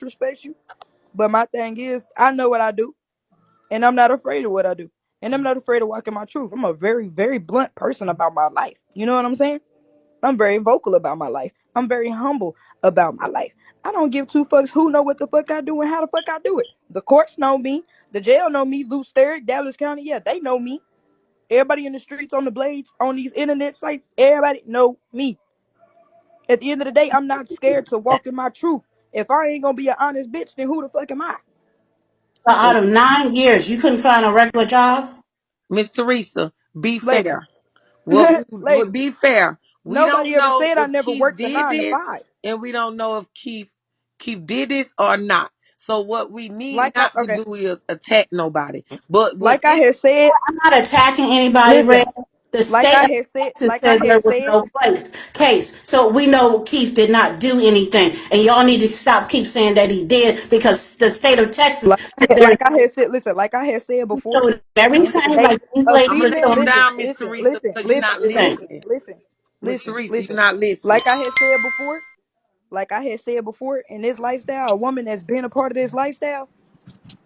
disrespect you. But my thing is, I know what I do, and I'm not afraid of what I do, and I'm not afraid of walking my truth. I'm a very, very blunt person about my life. You know what I'm saying? I'm very vocal about my life. I'm very humble about my life. I don't give two fucks who know what the fuck I do and how the fuck I do it. The courts know me. The jail know me. Lou Sterrick, Dallas County, yeah, they know me. Everybody in the streets, on the blades, on these internet sites, everybody know me. At the end of the day, I'm not scared to walk in my truth. If I ain't gonna be an honest bitch, then who the fuck am I? So out of 9 years, you couldn't find a regular job? Miss Teresa, be Lady, fair. What we would lady, be fair. We nobody don't ever know said I if never Keith worked a did nine to this, five. and we don't know if Keith did this or not. So what we need Like I not to okay, do is attack nobody. But with like I had said, I'm not attacking anybody, listen, Red. The like state I of had said, Texas said there was no case. So we know Keith did not do anything. And y'all need to stop keep saying that he did because the state of Texas like said there is like I no had said, listen, like I had said before. so At the end of the everything day, like these a I'm ladies gonna are let female, telling you you down, Miss Teresa, because you're not everything. Miss Teresa, you're listen. not listening. Like I had said before, in this lifestyle, a woman that's been a part of this lifestyle,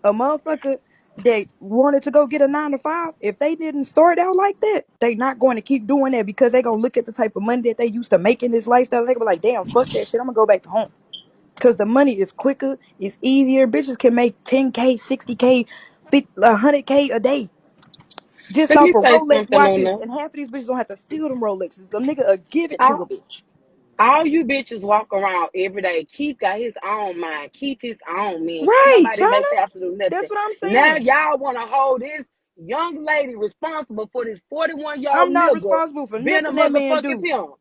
a motherfucker that wanted to go get a 9 to 5, if they didn't start out like that, they not going to keep doing that because they gonna look at the type of money that they used to make in this lifestyle. They gonna be like, damn, fuck that shit. I'm gonna go back to home. Cause the money is quicker, it's easier. Bitches can make 10K, 60K, 100K a day just Let off me of say Rolex something, watches, Luna. and half of these bitches don't have to steal them Rolexes. A nigga give it to All, a bitch. all you bitches walk around every day. Keith got his own mind. Keith his own man. Can't Right, nobody China? make have to do nothing. That's what I'm Now saying. y'all want to hold this young lady responsible for this 41-year-old I'm not nigga responsible for being a nothing that man motherfucking do. pimp.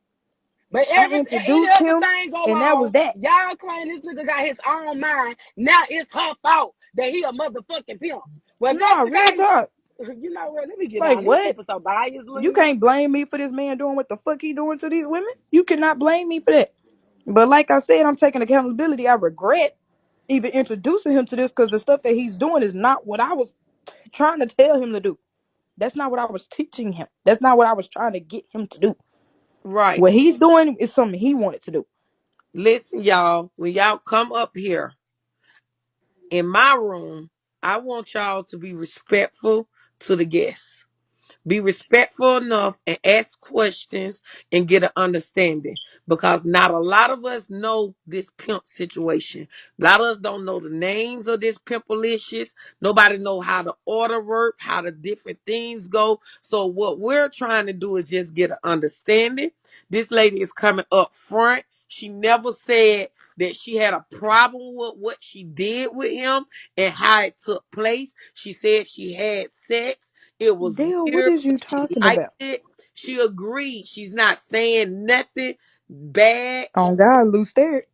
But I any introduced other him, thing go and that on, was that. y'all claim this nigga got his own mind. Now it's her fault that he a motherfucking pimp. Well, if that's No, the real case, talk. you know what? Let me get Like on. These what? people so biased, You Lena. can't blame me for this man doing what the fuck he doing to these women. You cannot blame me for that. But like I said, I'm taking accountability. I regret even introducing him to this because the stuff that he's doing is not what I was trying to tell him to do. That's not what I was teaching him. That's not what I was trying to get him to do. Right. What he's doing is something he wanted to do. Listen, y'all, when y'all come up here in my room, I want y'all to be respectful to the guests. Be respectful enough and ask questions and get an understanding, because not a lot of us know this pimp situation. A lot of us don't know the names of this pimpalicious. Nobody know how the order work, how the different things go. So what we're trying to do is just get an understanding. This lady is coming up front. She never said that she had a problem with what she did with him and how it took place. She said she had sex. It was Dale, what weird. is you She talking liked about? it. She agreed. She's not saying nothing bad. On God, Lou Sterrick.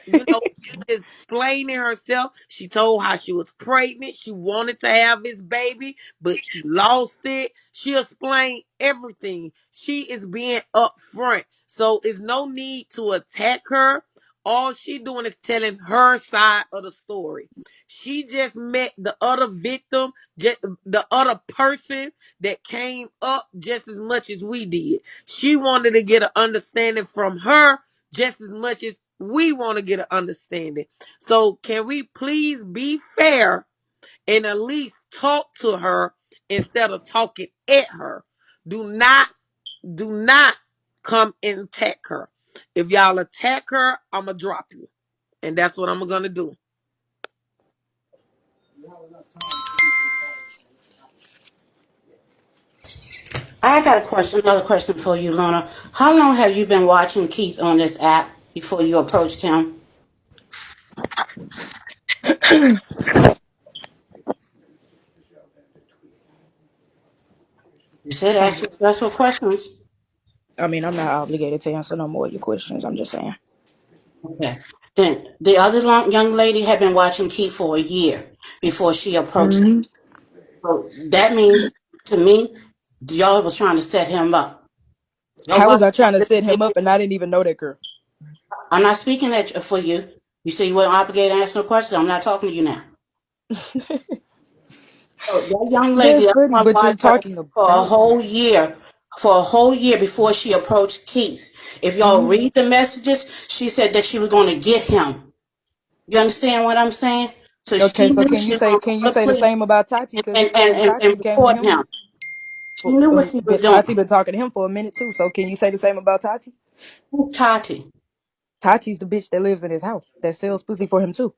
You know, she's explaining herself. She told how she was pregnant. She wanted to have this baby, but she lost it. She explained everything. She is being upfront. So it's no need to attack her. All she doing is telling her side of the story. She just met the other victim, just the other person that came up just as much as we did. She wanted to get an understanding from her just as much as we want to get an understanding. So can we please be fair and at least talk to her instead of talking at her? Do not, do not come and attack her. If y'all attack her, I'ma drop you. And that's what I'm gonna do. I got a question, another question for you, Luna. How long have you been watching Keith on this app before you approached him? You said ask me special questions. I mean, I'm not obligated to answer no more of your questions. I'm just saying. Okay. Then the other young lady had been watching Keith for a year before she approached him. Hmm. So that means to me, y'all was trying to set him up. Y'all How was I wasn't trying to trying set to him up and I didn't even know that girl? I'm not speaking for you. You say you weren't obligated to ask no questions. I'm not talking to you now. So that young lady, That's that funny, one but you're watched her talking for a about me. whole year. For a whole year before she approached Keith. If y'all Hmm. read the messages, she said that she was going to get him. You understand what I'm saying? So Okay, she so knew she was gonna can you go to say the police same about Tati? Because he said and Tati came to report him him. She knew what she was doing. Tati been talking to him for a minute too. So can you say the same about Tati? Who's Tati? Tati's the bitch that lives in his house that sells pussy for him too.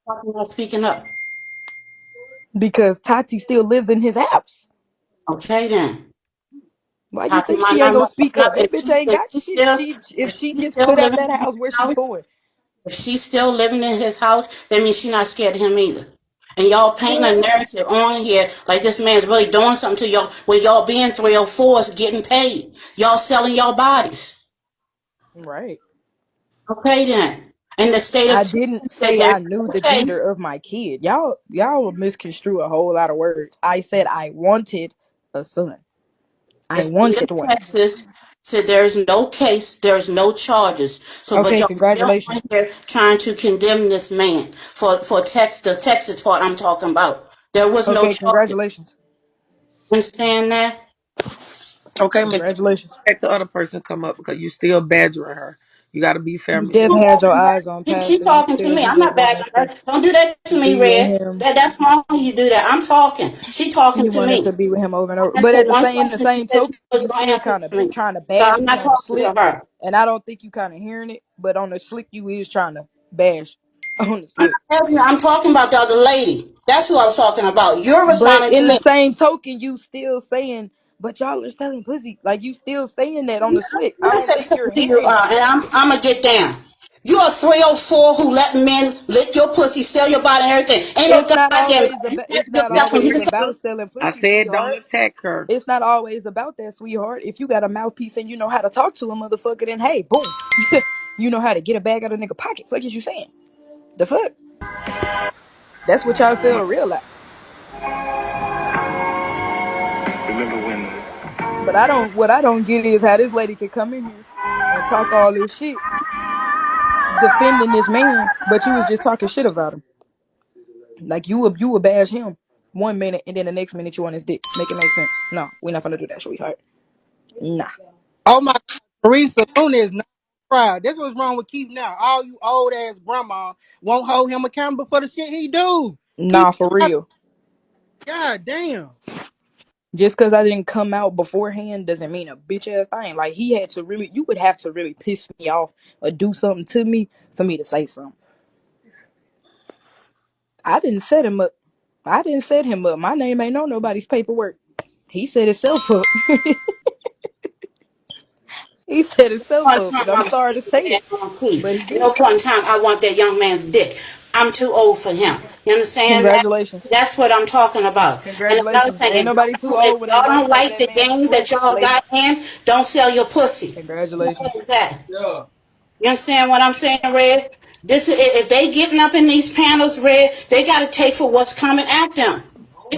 Talking about speaking up. Because Tati still lives in his house. Okay then. Why you Tati think might she ain't not gonna know speak up? That if bitch ain't got shit. If if she she's gets still put out living that in house, his where she house, going? if she's still living in his house, that means she's not scared of him either. And y'all paint a narrative on here like this man's really doing something to y'all when y'all being 304s getting paid. Y'all selling y'all bodies. Right. Okay then. In the state of I Texas, didn't that say there's I knew no the gender case. of my kid. Y'all misconstrue a whole lot of words. I said I wanted a son. The I state wanted of one. Texas said there's no case, there's no charges. So, but Okay, y'all still on congratulations. here trying to condemn this man for the Texas part I'm talking about. There was no Okay, charges. congratulations. Understand that? Okay, Miss, Congratulations. let the other person come up because you still badgering her. You got to be fair, You Miss. definitely had your eyes on She Pastor. You talking to said me. you I'm just not wanted badgering her. to Don't do that to me, be with Red. him. That's wrong when you do that. I'm talking. She talking You to wanted me. to be with him over and over. I But asked her at the one same in the question. She same said she token, was you going to still answer kind of to me. trying to So bash I'm me not on the talking to slick. her. And I don't think you kind of hearing it, but on the slick you is trying to bash on the I'm slick. not asking you. I'm talking about the other lady. That's who I was talking about. You're But responding to in the me. same token, you still saying, but y'all are selling pussy. Like you still saying that on the slick. I'm I gonna don't say think you're something to you, hearing me. and I'm gonna get down. You are 304 who let men lick your pussy, sell your body, and everything. Ain't no goddamn. You It's handle not yourself when you always can say about selling I pussy, said don't sweetheart. attack her. It's not always about that, sweetheart. If you got a mouthpiece and you know how to talk to a motherfucker, then hey, boom. You know how to get a bag out of a nigga pocket. Fuck is you saying? The fuck? That's what y'all fail to realize. Remember when But what I don't get is how this lady could come in here and talk all this shit defending this man, but you was just talking shit about him. Like you would bash him 1 minute and then the next minute you on his dick. Make it make sense. No, we're not gonna do that, sweetheart. Nah. Oh my God, Teresa Luna is not proud. That's what's wrong with Keith now. All you old ass grandma won't hold him accountable for the shit he do. Keith, Nah, for real. God damn. Just cause I didn't come out beforehand doesn't mean a bitch ass thing. Like he had to really you would have to really piss me off or do something to me for me to say something. I didn't set him up. I didn't set him up. My name ain't on nobody's paperwork. He set himself up. He set himself point in up, time and I'm I'm sorry to say standing it, on but he Keith. At did. no point in time I want that young man's dick. I'm too old for him. You understand that? Congratulations. That's what I'm talking about. And another Congratulations. thing, Ain't nobody too if old when they y'all like don't like like that the man game that slick, y'all got ladies. in, don't sell your pussy. Simple Congratulations. as that. You understand what I'm saying, Red? This is if they getting up in these panels, Red, they got to take for what's coming at them.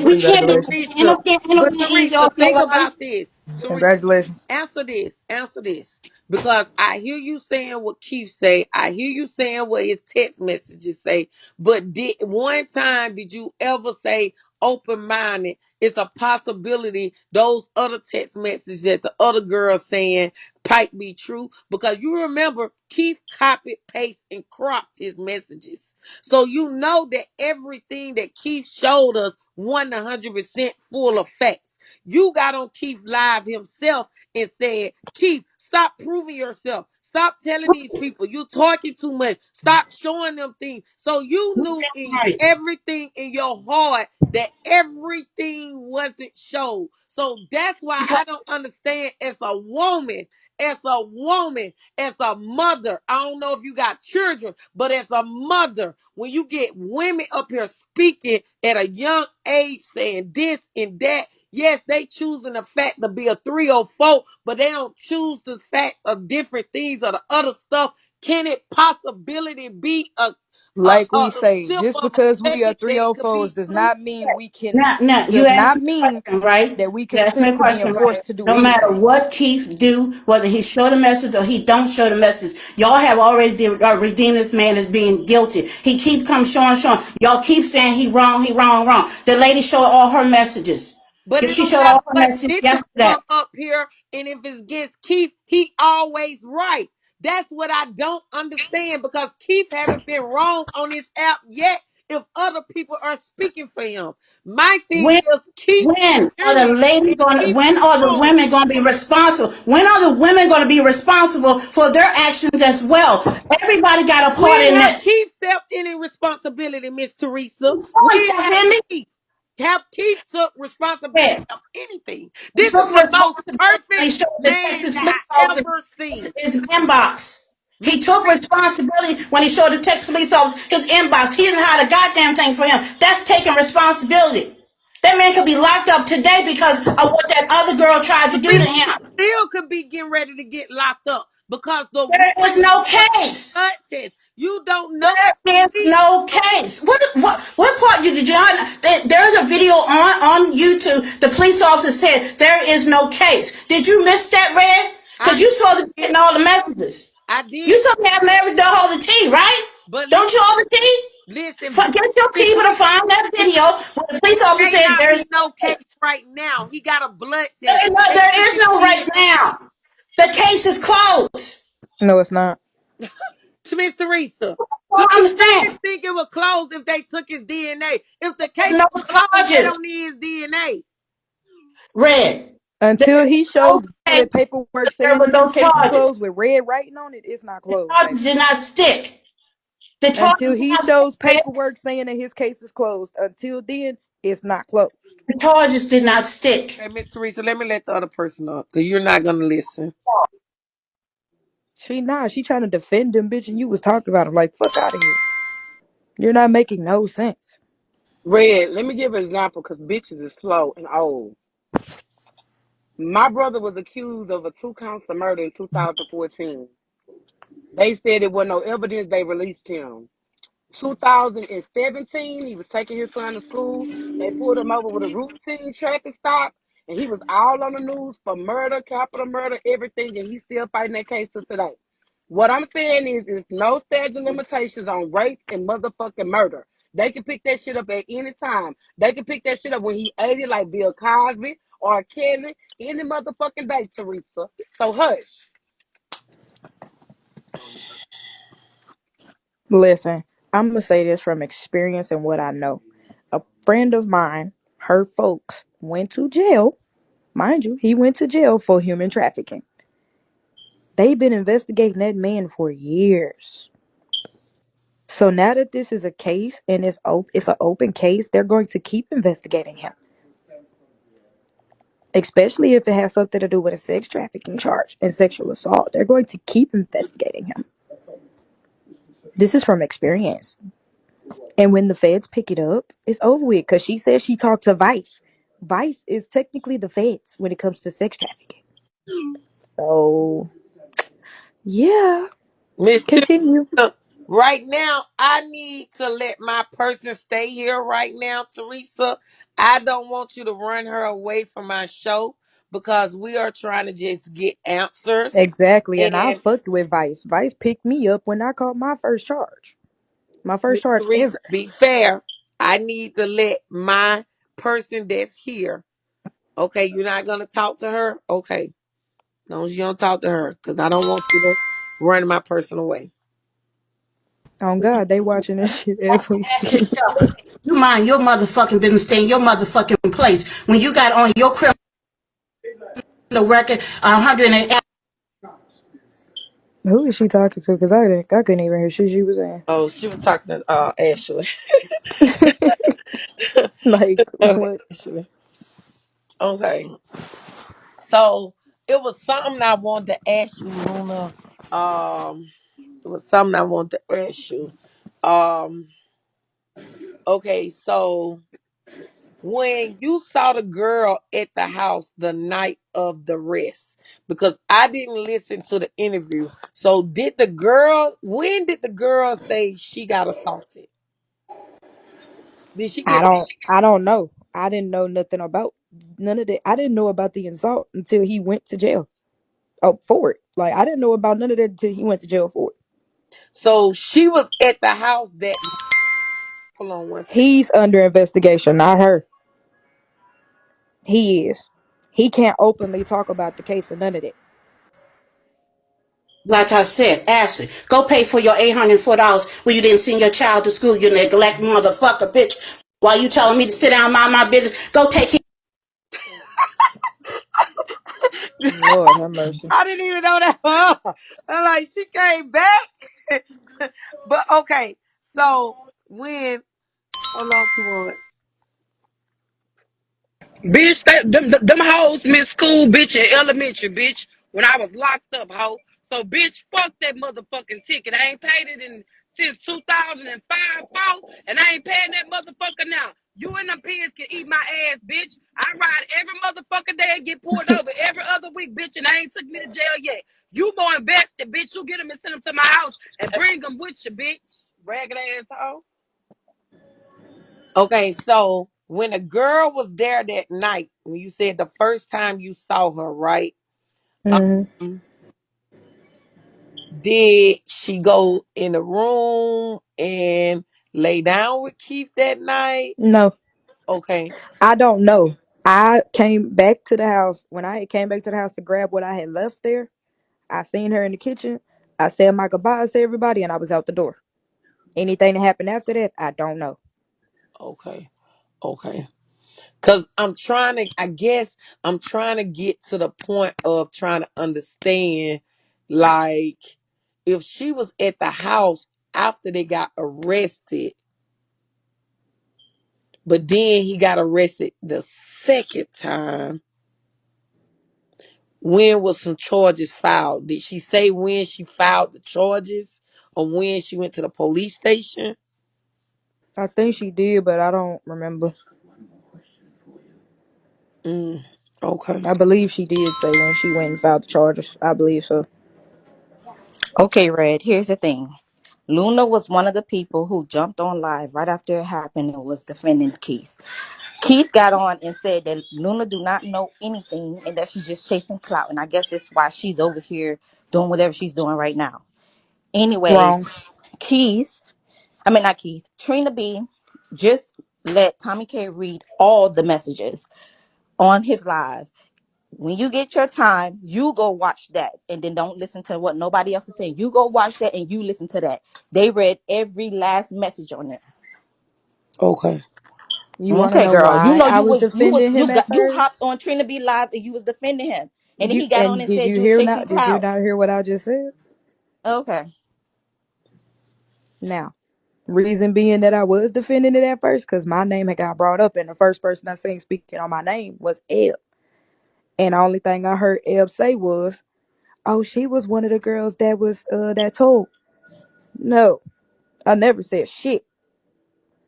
We can't do. Congratulations. Teresa, Ain't no but getting easy Teresa, off your think life. about this. Teresa, Congratulations. answer this, because I hear you saying what Keith say. I hear you saying what his text messages say. But did one time did you ever say open minded? It's a possibility those other text messages that the other girl saying might be true, because you remember Keith copied, paste, and cropped his messages. So you know that everything that Keith showed us 100% full of facts. You got on Keith live himself and said, Keith, stop proving yourself. Stop telling these people you're talking too much. Stop showing them things. So you knew in Right. everything in your heart that everything wasn't showed. So that's why I don't understand as a woman, as a mother. I don't know if you got children, but as a mother, when you get women up here speaking at a young age saying this and that, yes, they choosing the fact to be a 304, but they don't choose the fact of different things or the other stuff. Can it possibility be Like we a say, slip just of a because we are second that could 304s be does true? not mean we can Now, you does asked not me a mean question, right? that we You asked me consent a to being question, right? forced to do No matter anything. what Keith do, whether he show the message or he don't show the message, y'all have already redeemed this man as being guilty. He keep showing. Y'all keep saying he wrong, wrong. The lady showed all her messages. But it She don't showed matter all her what messages Snitches yesterday. come up here, and if it's against Keith, he always right. That's what I don't understand because Keith haven't been wrong on this app yet if other people are speaking for him. My thing When is Keith, when hear are the me, ladies if going to, Keith when is are the wrong, women going to be responsible? When are the women going to be responsible for their actions as well? Everybody got a part when in have this. Keith stepped any responsibility, Miss Teresa? Always When self have in Keith? Have Keith took responsibility it. of anything? He This took is the most responsibility when perfect he showed the man Texas police that I officer ever seen. his inbox. Miss He took Teresa, responsibility when he showed the Texas police officer his inbox. He didn't hide a goddamn thing for him. That's taking responsibility. That man could be locked up today because of what that other girl tried to do to Teresa him. still could be getting ready to get locked up because the There woman was no was case. blood test. You don't know. There is Keith, no case. What part did you not? There's a video on YouTube. The police officer said there is no case. Did you miss that, Red? I Because you saw the did. getting all the messages. I You did. saw me having every all the tea, right? But Don't you all the tea? listen, Get your Miss people to Teresa, find that video where the police officer may said not there's be no no case case. right now. He got a blood test. They There took is his no right DNA. now. The case is closed. No, it's not. Miss Teresa, I do don't you really understand. think it was closed if they took his DNA? If the case There's no is closed, they charges. don't need his DNA. Red. There Until is he no shows me the case. paperwork There saying were that his no case is charges. closed with red writing on it, it's not The closed, baby. charges did not stick. The charges Until did he not stick, shows Red. paperwork saying that his case is closed, until then, it's not closed. The charges did not stick. Okay, Miss Teresa, let me let the other person up because you're not gonna listen. She trying to defend him, bitch, and you was talking about him like, fuck out of here. You're not making no sense. Red, let me give an example because bitches is slow and old. My brother was accused of a 2 counts of murder in 2014. They said there was no evidence. They released him. 2017, he was taking his son to school. They pulled him over with a routine traffic stop, and he was all on the news for murder, capital murder, everything, and he's still fighting that case to today. What I'm saying is no statute of limitations on rape and motherfucking murder. They can pick that shit up at any time. They can pick that shit up when he 80, like Bill Cosby or Kelly, any motherfucking day, Teresa. So hush. Listen, I'm gonna say this from experience and what I know. A friend of mine, her folks went to jail. Mind you, he went to jail for human trafficking. They've been investigating that man for years. So now that this is a case and it's an open case, they're going to keep investigating him, especially if it has something to do with a sex trafficking charge and sexual assault. They're going to keep investigating him. This is from experience. And when the feds pick it up, it's over with because she says she talked to Vice. Vice is technically the feds when it comes to sex trafficking. So, yeah, Miss continue. Teresa, right now, I need to let my person stay here right now, Teresa. I don't want you to run her away from my show because we are trying to just get answers. Exactly. And I And fucked with Vice. Vice picked me up when I caught my first charge. My Miss first charge Teresa, ever. be fair. I need to let my person that's here. Okay, you're not gonna talk to her? Okay. As long as you don't talk to her, because I don't want you to run my person away. Oh God, they watching this shit as we Ask speak. yourself, you mind your motherfucking business, stay in your motherfucking place. When you got on your criminal record, 108. Who is she talking to? Because I couldn't even hear shit she was saying. Oh, she was talking to Ashley. Like what? Ashley. Okay. So it was something I wanted to ask you, Luna. It was something I wanted to ask you. Um, okay, so when you saw the girl at the house the night of the arrest, because I didn't listen to the interview. So when did the girl say she got assaulted? Did she get I don't know. I didn't know nothing about none of that. I didn't know about the insult until he went to jail. Oh, for it. Like I didn't know about none of that until he went to jail for it. so she was at the house that hold on one second. He's under investigation, not her. He is. He can't openly talk about the case or none of that. Like I said, Ashley, go pay for your $804 when you didn't send your child to school, you neglect motherfucker, bitch. While you telling me to sit down and mind my business, go take care. Lord have mercy. I didn't even know that. I'm like, she came back. But okay, so when hold on, Keywan. Bitch, them hoes missed school, bitch, in elementary, bitch, when I was locked up, hoe. So, bitch, fuck that motherfucking ticket. I ain't paid it since 2005, and I ain't paying that motherfucker now. You and them pigs can eat my ass, bitch. I ride every motherfucking day and get pulled over every other week, bitch, and I ain't took me to jail yet. You more invested, bitch. You get them and send them to my house and bring them with you, bitch. Ragged ass hoe. Okay, so when a girl was there that night, when you said the first time you saw her, right? Hmm. Um, did she go in the room and lay down with Keith that night? No, Okay, I don't know. I came back to the house. When I came back to the house to grab what I had left there, I seen her in the kitchen. I said my goodbyes to everybody and I was out the door. Anything that happened after that, I don't know. okay, okay. Cause I'm trying to, I guess I'm trying to get to the point of trying to understand, like, if she was at the house after they got arrested, but then he got arrested the second time. When was some charges filed? Did she say when she filed the charges or when she went to the police station? I think she did, but I don't remember. Mm, okay. I believe she did say when she went and filed the charges. I believe so. Okay, Red, here's the thing. Luna was one of the people who jumped on live right after it happened and was defending Keith. Keith got on and said that Luna do not know anything and that she's just chasing clout. And I guess that's why she's over here doing whatever she's doing right now. Anyways, Wrong. Keith, I mean not Keith, Trina B just let Tommy K read all the messages on his live. When you get your time, you go watch that and then don't listen to what nobody else is saying. You go watch that and you listen to that. They read every last message on it. Okay. You want to Okay, know girl. You why know I was defending him at you hopped first? on Trina B live and you was defending him. And then You he got on and and did said you you was hear chasing not? Did you clout. not hear what I just said? Okay. Now, reason being that I was defending it at first, because my name had got brought up, and the first person I seen speaking on my name was Eb. And the only thing I heard Eb say was, "Oh, she was one of the girls that was that told." No, I never said shit.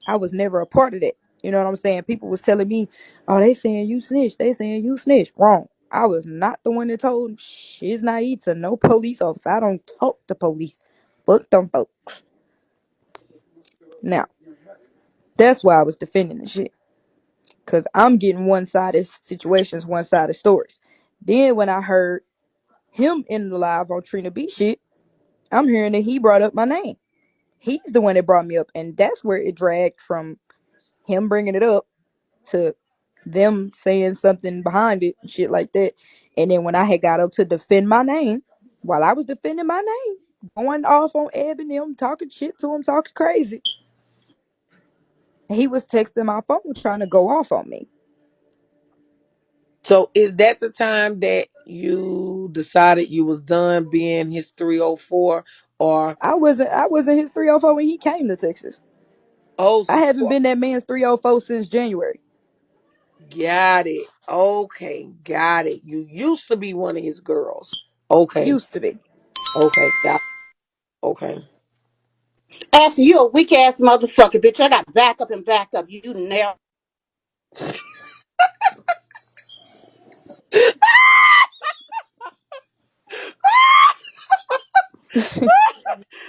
I was never a part of that. You know what I'm saying? People was telling me, "Oh, they saying you snitch. They saying you snitch." Wrong. I was not the one that told him. She's naive to no police officer. I don't talk to police. Fuck them folks. Now, that's why I was defending the shit. Cause I'm getting one-sided situations, one-sided stories. Then when I heard him in the live on Trina B shit, I'm hearing that he brought up my name. He's the one that brought me up, and that's where it dragged from him bringing it up to them saying something behind it, shit like that. And then when I had got up to defend my name, while I was defending my name, going off on Eb and them, talking shit to him, talking crazy, he was texting my phone trying to go off on me. So is that the time that you decided you was done being his 304 or I wasn't his 304 when he came to Texas. oh I so haven't been that man's 304 since January. got it. Okay, got it. You used to be one of his girls. Okay. Used to be. Okay, got okay. Ashley, you a weak ass motherfucker, bitch. I got backup and backup. You nail.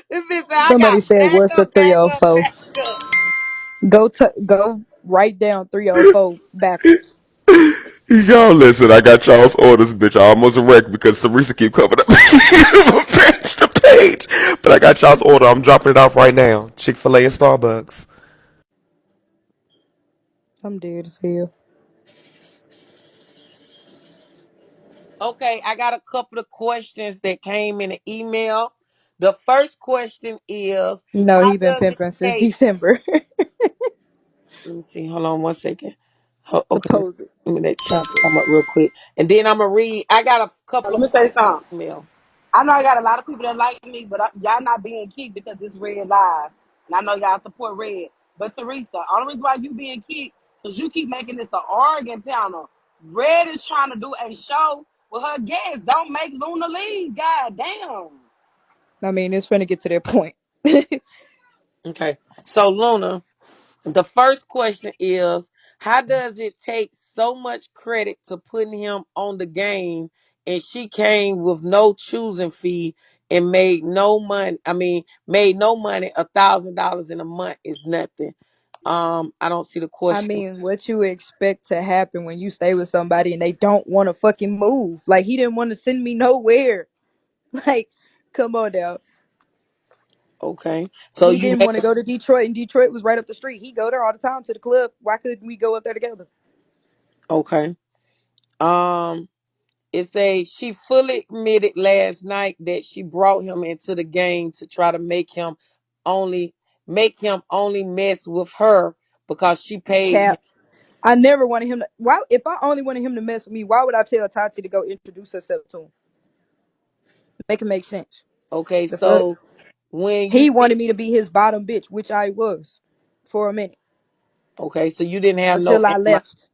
This bitch said I Somebody got said, "What's a backup, backup, 304?" backup. Go write down 304 backwards. Y'all listen, I got y'all's orders, bitch. I almost wrecked because Teresa keep coming up page to page. But I got y'all's order. I'm dropping it off right now. Chick-fil-A and Starbucks. I'm dead as hell. Okay, I got a couple of questions that came in the email. The first question is, You know, how he been does it pimping since take? December. Let me see. Hold on one second. Okay, Supposed. let me let chat come up real quick, and then I'm gonna read. I got a couple Let of me say something. email. I know I got a lot of people that like me, but y'all not being kicked because it's Red Live. And I know y'all support Red. But Teresa, only reason why you being kicked, because you keep making this an Oregon panel. Red is trying to do a show with her guests. Don't make Luna leave. God damn. I mean, it's finna get to that point. Okay, so Luna, the first question is, how does it take so much credit to putting him on the game, and she came with no choosing fee and made no money? I mean, made no money. $1,000 in a month is nothing. I don't see the I question. mean, what you expect to happen when you stay with somebody and they don't want to fucking move? Like, he didn't want to send me nowhere. Like, come on now. Okay, so He you didn't make want to go to Detroit, and Detroit was right up the street. He go there all the time to the club. Why couldn't we go up there together? okay. Um, it says she fully admitted last night that she brought him into the game to try to make him only mess with her because she paid him. Cap. I never wanted him to. Why? If I only wanted him to mess with me, why would I tell Tati to go introduce herself to him? Make it make sense. Okay, The fuck. so when you He did, wanted me to be his bottom bitch, which I was for a minute okay, so you didn't have no until I animal. left.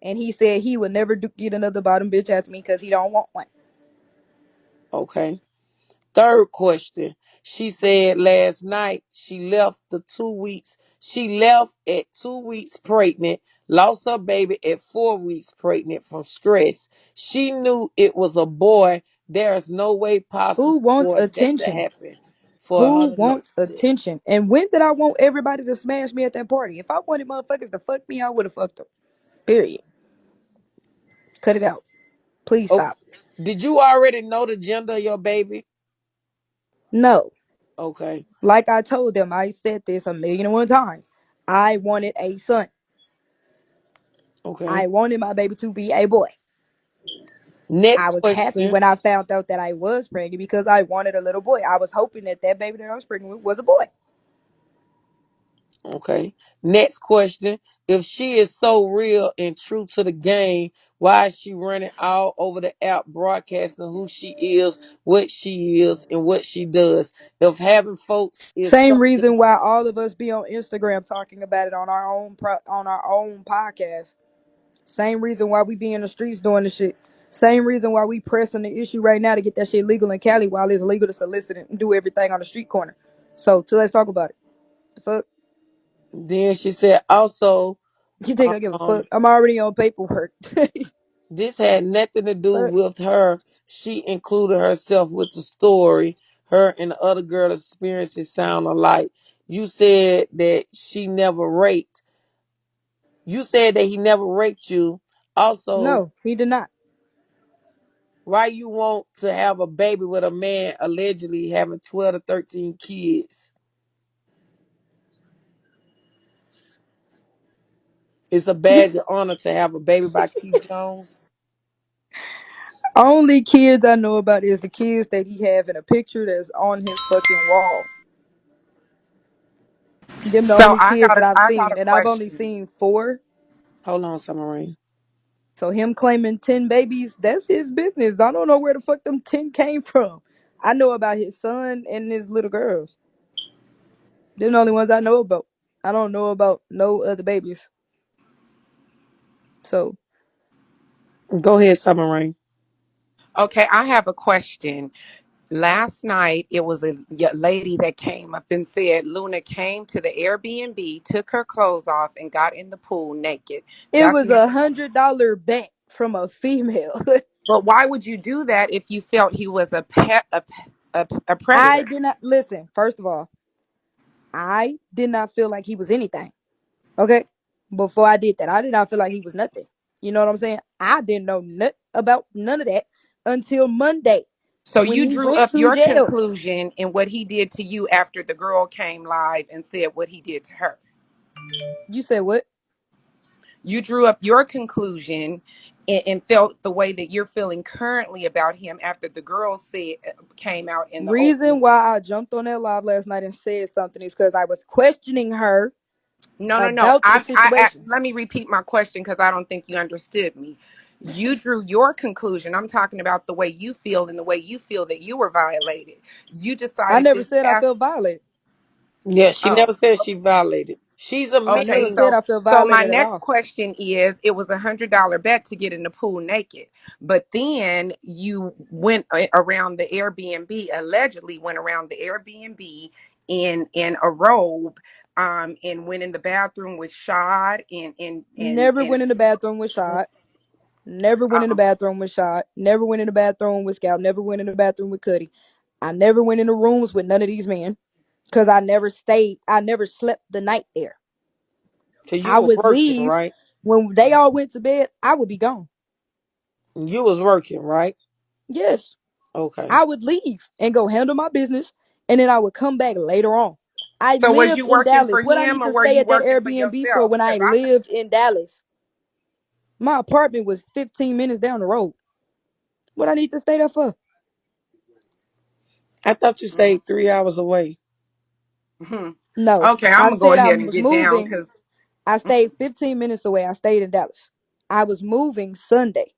And he said he would never get another bottom bitch after me because he don't want one. Okay. Third question. She said last night she left the 2 weeks. She left at 2 weeks pregnant, lost her baby at 4 weeks pregnant from stress. She knew it was a boy. There is no way possible Who wants for that to attention? happen for Who her to lose wants it. attention? And when did I want everybody to smash me at that party? If I wanted motherfuckers to fuck me, I would have fucked them. Period. Cut it out. Please Oh, stop. did you already know the gender of your baby? No. Okay. Like I told them, I said this a million and one times. I wanted a son. Okay. I wanted my baby to be a boy. Next I was happy question. when I found out that I was pregnant because I wanted a little boy. I was hoping that that baby that I was pregnant with was a boy. Okay. Next question. If she is so real and true to the game, why is she running all over the app broadcasting who she is, and what she does? If having folks is Same something, reason why all of us be on Instagram talking about it on our own on our own podcast. Same reason why we be in the streets doing the shit. Same reason why we pressing the issue right now to get that shit legal in Cali while it's legal to solicit and do everything on the street corner. So let's talk about it. The fuck? then she said also, You think I give a fuck? um, I'm already on paperwork. this had nothing to do Fuck. with her. She included herself with the story. Her and the other girl experiences sound alike. You said that she never raped. You said that he never raped you. Also, No, he did not. why you want to have a baby with a man allegedly having 12 to 13 kids? It's a badge of honor to have a baby by Keith Jones. Only kids I know about is the kids that he have in a picture that's on his fucking wall. Them the So only kids that I've I got seen, a and I've only question. seen 4. Hold on, Summer Rain. So him claiming 10 babies, that's his business. I don't know where the fuck them 10 came from. I know about his son and his little girls. They're the only ones I know about. I don't know about no other babies. So Go ahead, Summer Rain. Okay, I have a question. Last night, it was a lady that came up and said Luna came to the Airbnb, took her clothes off, and got in the pool naked. it That's was not. $100 bet from a female. But why would you do that if you felt he was a pet, a I predator? did not listen. First of all, I did not feel like he was anything. Okay. Before I did that, I did not feel like he was nothing. You know what I'm saying? I didn't know nothing about none of that until Monday So when you he drew went up to your jail. conclusion in what he did to you after the girl came live and said what he did to her. You said what? You drew up your conclusion and felt the way that you're feeling currently about him after the girl said came out in the open. Reason why I jumped on that live last night and said something is because I was questioning her No, no, no. about the situation. Let me repeat my question because I don't think you understood me. You drew your conclusion. I'm talking about the way you feel and the way you feel that you were violated. You I decided never this said I past. felt violated. Yeah, she Oh, never said she violated. She's a I man. never okay. said So, I felt so my violated at next all. question is: it was $100 bet to get in the pool naked, but then you went around the Airbnb. Allegedly, went around the Airbnb in a robe, and went in the bathroom with Shad Never and went in the bathroom with shot. Never went in the um. bathroom with shot. Never went in the bathroom with Scout. Never went in the bathroom with Cuddy. I never went in the rooms with none of these men because I never stayed. I never slept the night there. Cause you I was would working, leave right? when they all went to bed. I would be gone. You was working, right? Yes, Okay. I would leave and go handle my business, and then I would come back later on. I So was lived you in working Dallas. for What I him need or to were stay you at that working for Airbnb for yourself? when I Because I lived in Dallas? My apartment was 15 minutes down the road. What I need to stay there for? I thought you stayed 3 hours away. Mhm. No, Okay, I'm I gonna go said I ahead and was get down moving. because I stayed 15 minutes away. I stayed in Dallas. I was moving Sunday.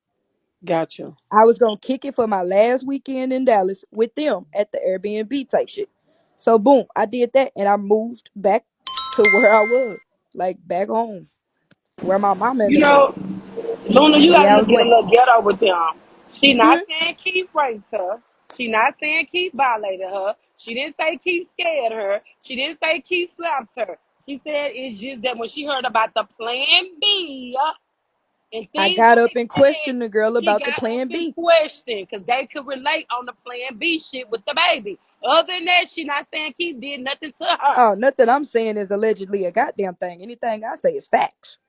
Gotcha. I was gonna kick it for my last weekend in Dallas with them at the Airbnb type shit. So boom, I did that and I moved back to where I was, like back home, where my mama and You them at. know, Luna, you 3 gotta hours get a away. little ghetto with them. She not Hmm? saying Keith raped her. She not saying Keith violated her. She didn't say Keith scared her. She didn't say Keith slapped her. She said it's just that when she heard about the plan B and I things got up like and that, questioned the girl she about the got up plan and B. questioned because they could relate on the plan B shit with the baby. Other than that, she not saying Keith did nothing to her. Oh, nothing I'm saying is allegedly a goddamn thing. Anything I say is facts.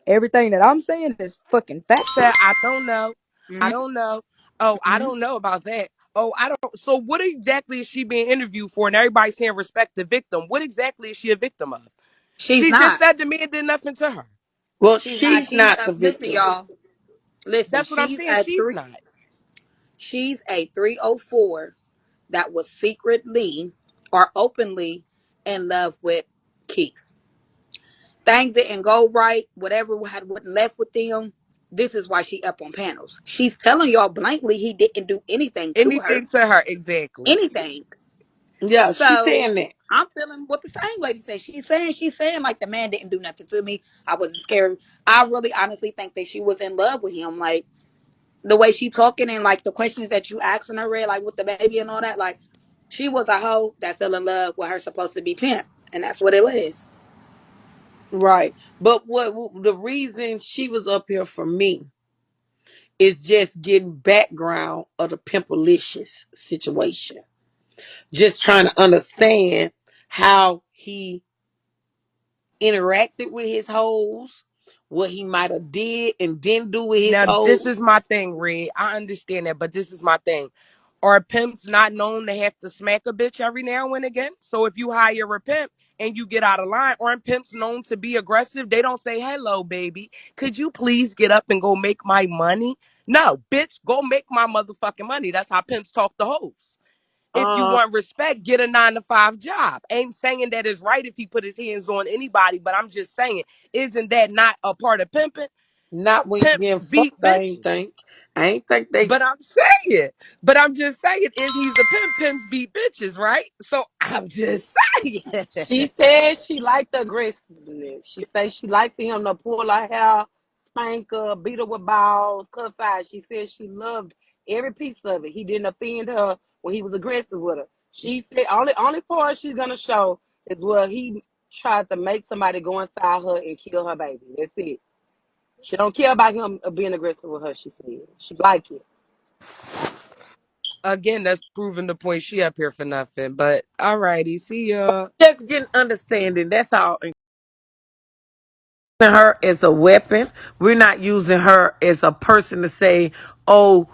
Everything that I'm saying is fucking Said factual. I don't know. I Mhm. don't know. Oh, I Hmm? don't know about that. Oh, I don't. So, what exactly is she being interviewed for? And everybody saying respect the victim. What exactly is she a victim of? She's She just not. said the man did nothing to her. Well, She's not. she's She's not the listen, victim. y'all. Listen, That's what I'm saying. She's not. she's a 304 that was secretly or openly in love with Keith. Things didn't go right. Whatever had went left with them. This is why she up on panels. She's telling y'all blankly he didn't do anything to her. Anything to her, exactly. Anything. Yeah, she's So saying that. I'm feeling what the same lady said. She's saying like the man didn't do nothing to me. I wasn't scared. I really honestly think that she was in love with him. Like the way she talking and like the questions that you asking her, Red, like with the baby and all that, like she was a hoe that fell in love with her supposed to be pimp, and that's what it was. Right. But what the reason she was up here for me is just getting background of the Pimpalicious situation. Just trying to understand how he interacted with his hoes, what he might have did and didn't do with his Now, this hoes. is my thing, Red. I understand that, but this is my thing. Are pimps not known to have to smack a bitch every now and again? So if you hire a pimp and you get out of line, aren't pimps known to be aggressive? They don't say, hello, baby. Could you please get up and go make my money? No, bitch, go make my motherfucking money. That's how pimps talk to hoes. If you Uh want respect, get a 9 to 5 job. Ain't saying that it's right if he put his hands on anybody, but I'm just saying, isn't that not a part of pimping? Not when you Pimps getting beat fucked, I ain't bitches. think. I ain't think they But I'm saying, but I'm just saying, if he's a pimp, pimps beat bitches, right? So I'm just saying. She said she liked the aggressiveness. She said she liked for him to pull her hair, spank her, beat her with balls, cuss out. She said she loved every piece of it. He didn't offend her when he was aggressive with her. She said only part she's gonna show is where he tried to make somebody go inside her and kill her baby. That's it. She don't care about him being aggressive with her. She said she like it. Again, that's proving the point. She up here for nothing. But alrighty, see ya. just getting understanding. That's all. Her as a weapon. We're not using her as a person to say, oh,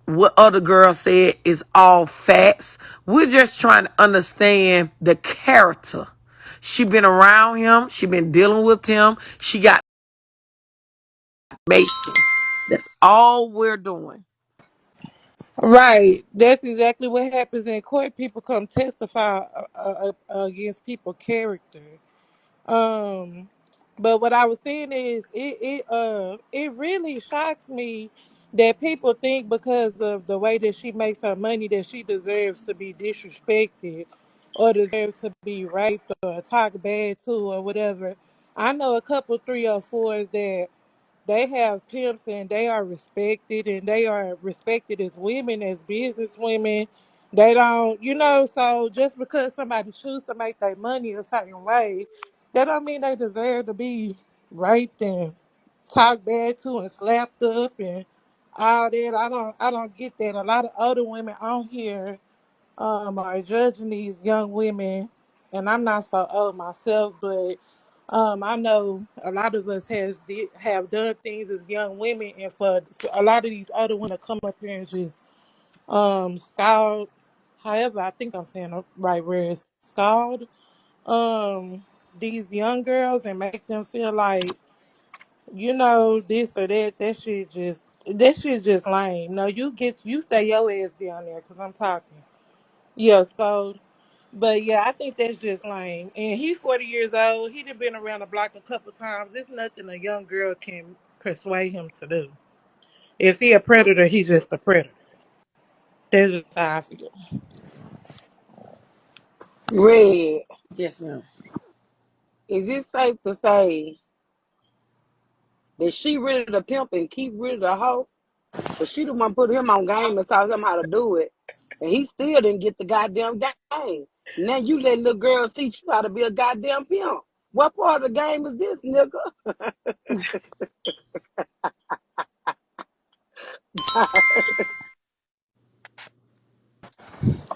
what other girl said is all facts. We're just trying to understand the character. She been around him. She been dealing with him. She got Mason. That's all we're doing. Right. That's exactly what happens in court. People come testify against people's character. Um, but what I was saying is, it really shocks me that people think because of the way that she makes her money that she deserves to be disrespected or deserves to be raped or talked bad to or whatever. I know a couple 304s that they have pimps and they are respected and they are respected as women, as business women. They don't, so just because somebody choose to make their money a certain way, that don't mean they deserve to be raped and talked bad to and slapped up and all that. I don't get that. A lot of older women on here are judging these young women, and I'm not so old myself, but I know a lot of us have done things as young women, and for a lot of these older women to come up here and just scald. However, I think I'm saying the right words, scald these young girls and make them feel like this or that. That shit just lame. No, you stay your ass down there because I'm talking. Yeah, scald. But yeah, I think that's just lame. And he's 40 years old. He done been around the block a couple times. There's nothing a young girl can persuade him to do. If he a predator, he's just a predator. That's just how I feel. Red, Yes, ma'am. is it safe to say that she rid of the pimp and keep rid of the hoe? Cause she the one put him on game and taught him how to do it. And he still didn't get the goddamn game. Now you let little girls teach you how to be a goddamn pimp. What part of the game is this, nigga?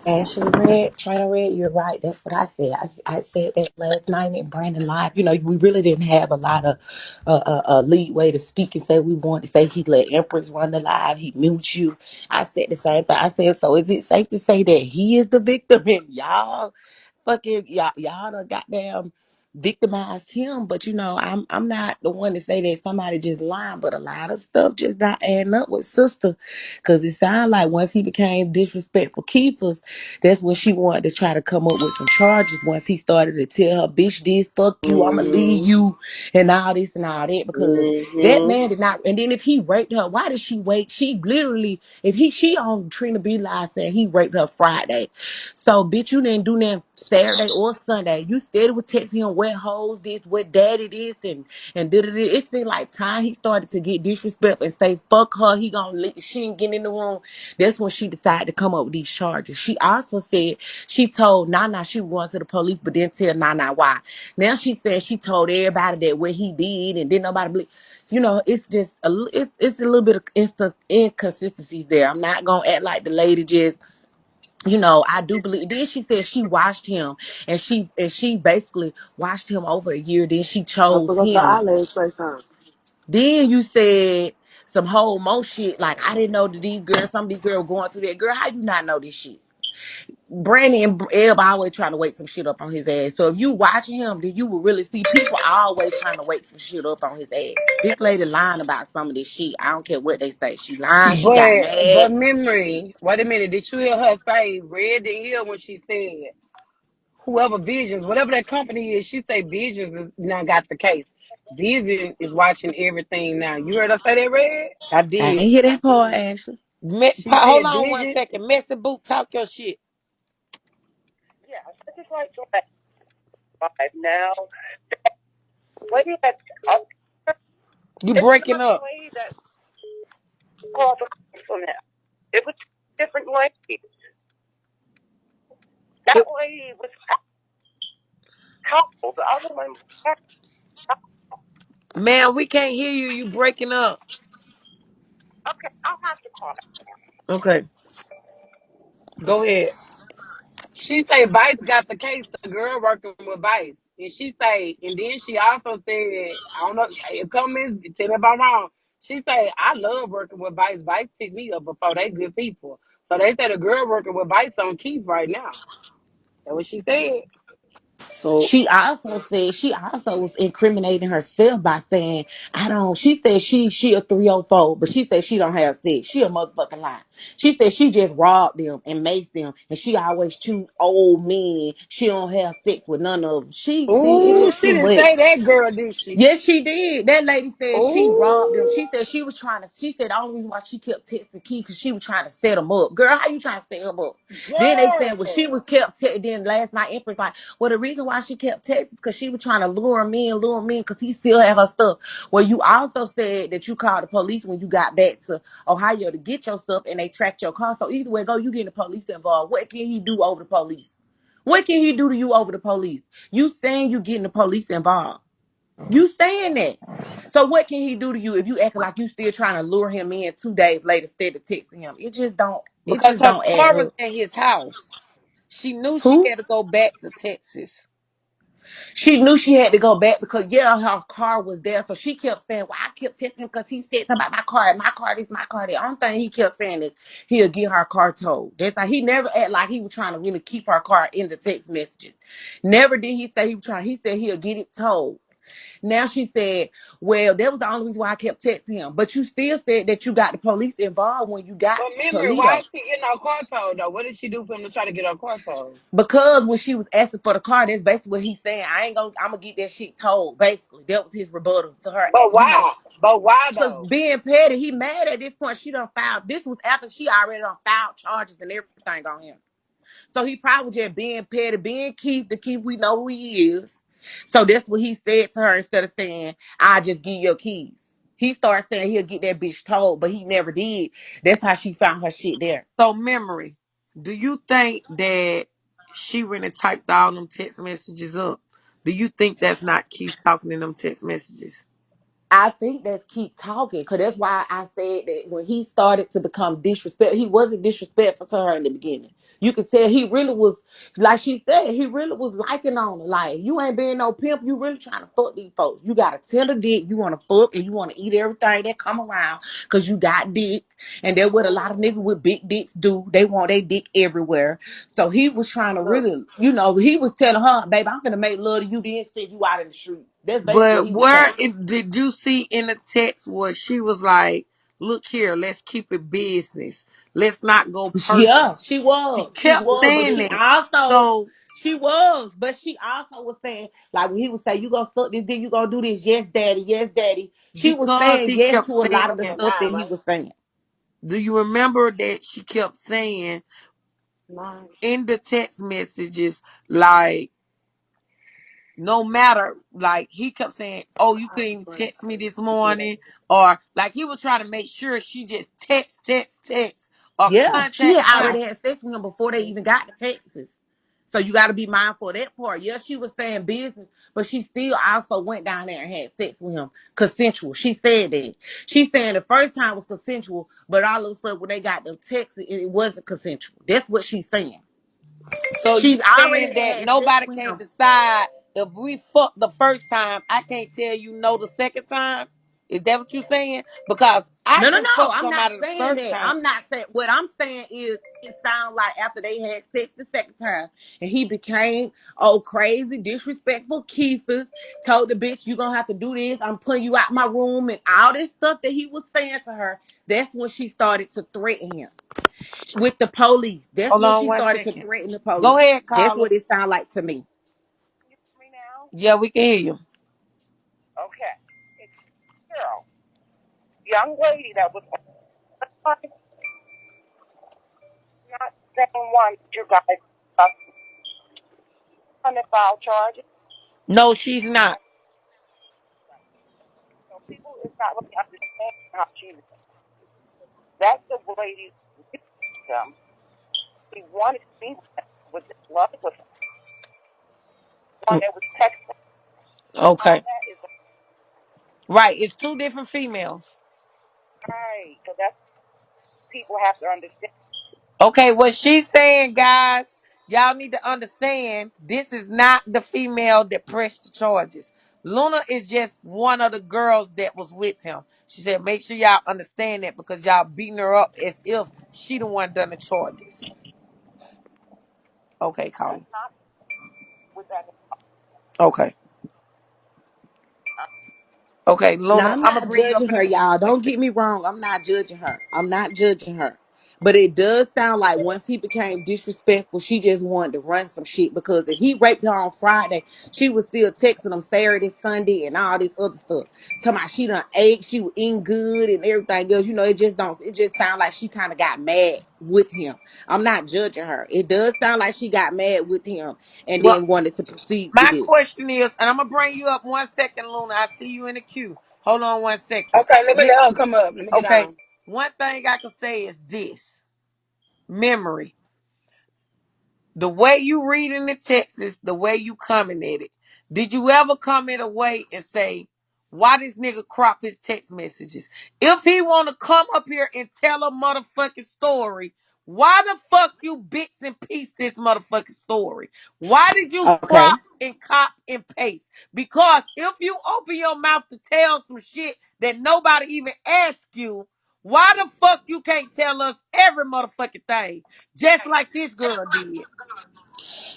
Ashley Red, China Red, you're right. That's what I said. I said that last night in Brandon Live. We really didn't have a lot of lead way to speak and say we wanted to say he let Empress run the live. He mute you. I said the same thing. I said, so is it safe to say that he is the victim and y'all fucking y'all done goddamn victimized him? But I'm not the one to say that somebody just lying, but a lot of stuff just not adding up with sister. Cause it sounded like once he became disrespectful Keithers, that's when she wanted to try to come up with some charges. Once he started to tell her, bitch, this, fuck you, I'ma leave Mm-hmm. you, and all this and all that, because that Mm-hmm. man did not. And then if he raped her, why did she wait? She literally, if she on Trina B live saying he raped her Friday. So bitch, you didn't do nothing Saturday or Sunday. You steady was texting him what hoes this, what daddy this, and did it. It seemed like time he started to get disrespectful and say fuck her. He gonna leave. She ain't getting in the room. That's when she decided to come up with these charges. She also said she told Nana she was going to the police, but didn't tell Nana why. Now she said she told everybody that what he did, and didn't nobody believe. It's just it's a little bit of inconsistencies there. I'm not gonna act like the lady just I do believe. Then she said she watched him, and she basically watched him over a year. Then she I chose forgot the him. eyelash say something. Then you said some whole mo shit like I didn't know that some of these girls were going through that. Girl, how you not know this shit? Brandon and Eb always trying to wake some shit up on his ass. So if you watching him, then you will really see people always trying to wake some shit up on his ass. This lady lying about some of this shit. I don't care what they say. She lying. She got mad. But memory, wait a minute, did you hear her say red didn't hear when she said whoever Visions, whatever that company is, she say Visions is now got the case. Vision is watching everything now. You heard her say that, Red? I I ain't did. hear that part, Ashley. She Hold said on one Vision. second. Messy boot, talk your shit. You breaking up. It- Man, we can't hear you. You breaking up. Okay, go ahead. She say Vice got the case. The girl working with Vice, and she say, and then she also said, I don't know, comments. Tell me if I'm wrong. She say, I love working with Vice. Vice picked me up before. They good people. So they said the girl working with Vice on Keith right now. That's what she said. So, She also was incriminating herself by saying, I don't, she said she a 304, but she said she don't have sex. She a motherfucking lie. She said she just robbed them and maced them, and she always choose old men. She don't have sex with none of them. She see, it's Ooh, just she too didn't much. say that, girl, did she? Yes, she did. That lady said she robbed them. Ooh, She said she was trying to. She said the only reason why she kept texting Key because she was trying to set them up. Girl, how you trying to set them up? Then they said, well, she girl. was kept texting. Then last night, Empress like, well, the reason why she kept texting because she was trying to lure him in, because he still have her stuff. Well, you also said that you called the police when you got back to Ohio to get your stuff, and they tracked your car. So either way, go, you getting the police involved. What can he do over the police? What can he do to you over the police? You saying you getting the police involved? You saying that. So what can he do to you if you acting like you still trying to lure him in 2 days later instead of texting him? It because just her don't add car was up. at his house, she knew she Who? had to go back to Texas. She knew she had to go back because yeah, her car was there. So she kept saying, well, I kept texting him because he said something about my car, this, my car. The only thing he kept saying is he'll get her car towed. That's like he never act like he was trying to really keep her car in the text messages. Never did he say he was trying. He said he'll get it towed. Now she said, well, that was the only reason why I kept texting him. But you still said that you got the police involved when you got But to memory, why Toledo. is she getting her car towed though? What did she do for him to try to get her car towed? Because when she was asking for the car, that's basically what he's saying. I'm gonna get that shit told. Basically, that was his rebuttal to her. But why? But why Because though? being petty, he mad at this point. She done filed. This was after she already done filed charges and everything on him. So he probably just being petty, being Keith, the Keith we know who he is. So that's what he said to her instead of saying, I'll just give you your keys. He started saying he'll get that bitch told, but he never did. That's how she found her shit there. So, memory, do you think that she went and typed all them text messages up? Do you think that's not Keith talking in them text messages? I think that's keep talking, because that's why I said that when he started to become disrespectful, he wasn't disrespectful to her in the beginning. You could tell he really was, like she said, he really was liking on her. Like, you ain't being no pimp, you really trying to fuck these folks. You got a tender dick, you want to fuck, and you want to eat everything that come around, because you got dick. And that's what a lot of niggas with big dicks do. They want their dick everywhere. So he was trying to Look, really, he was telling her, baby, I'm going to make love to you, then send you out in the street. That's basically what But he was where saying. did you see in the text where she was like, look here, let's keep it business. Let's not go Yeah, personal. she She was. She kept was. But saying she that. also, So, she was. But she also was saying, like when he would say, you gonna suck this dick, you gonna do this, yes, daddy, yes, daddy. She was because saying he yes kept to a lot of the saying, stuff that 9, he right? was saying. do you remember that she kept saying 9. in the text messages, like, no matter, like, he kept saying, oh, you couldn't even text me this morning, or like he was trying to make sure she just text, or Yeah, she contact had him. already had sex with him before they even got to Texas. So you got to be mindful of that part. Yeah, she was saying business, but she still also went down there and had sex with him. Consensual. She said that. She saying the first time was consensual, but all of a sudden when they got to Texas, it wasn't consensual. That's what she's saying. So you She already saying had that had sex nobody with can't him. decide if we fucked the first time, I can't tell you no the second time? Is that what you saying? Because I No, no, can no. fuck I'm not somebody the saying first that. time. I'm not saying what I'm saying is it sounds like after they had sex the second time and he became crazy, disrespectful, Keithers, told the bitch you gonna have to do this, I'm putting you out my room and all this stuff that he was saying to her. That's when she started to threaten him with the police. That's Hold when on she one started to second. threaten the Go police. ahead, That's caller. what it sounded like to me. Yeah, we can hear you. Okay. It's a girl, young lady that was not the same one you guys on the file charges. No, she's not. So people is not really understanding how she is. That's the lady with them. He wanted me with this love with one that was texting. All Okay. that is Right. It's two different females. right. So that's people have to understand. Okay, what she's saying, guys, y'all need to understand this is not the female that pressed the charges. Luna is just one of the girls that was with him. She said, make sure y'all understand that because y'all beating her up as if she the one done the charges. Okay, That's caller. not with that. Okay. Okay, Now Luna, I'm I'm gonna not bring you up judging in a her, queue in y'all. one Don't second. get me wrong. I'm not judging her. I'm not judging her. But it does sound like once he became disrespectful, she just wanted to run some shit. Because if he raped her on Friday, she was still texting him Saturday, Sunday, and all this other stuff. Talking about she done ate, she was eating good and everything else. You know, it just don't. It just sounds like she kind of got mad with him. I'm not judging her. It does sound like she got mad with him and Well, then wanted to proceed with my it. question is, and I'm gonna bring you up 1 second, Luna. I see you in the queue. Hold on 1 second. Okay, let me let her come up. Let me get Okay. on. One thing I can say is this: memory. The way you reading the text, the way you coming at it. Did you ever come in a way and say, why this nigga crop his text messages? If he want to come up here and tell a motherfucking story, why the fuck you bits and piece this motherfucking story? Why did you Okay. crop and cop and paste? Because if you open your mouth to tell some shit that nobody even asked you, why the fuck you can't tell us every motherfucking thing? Just like this girl did.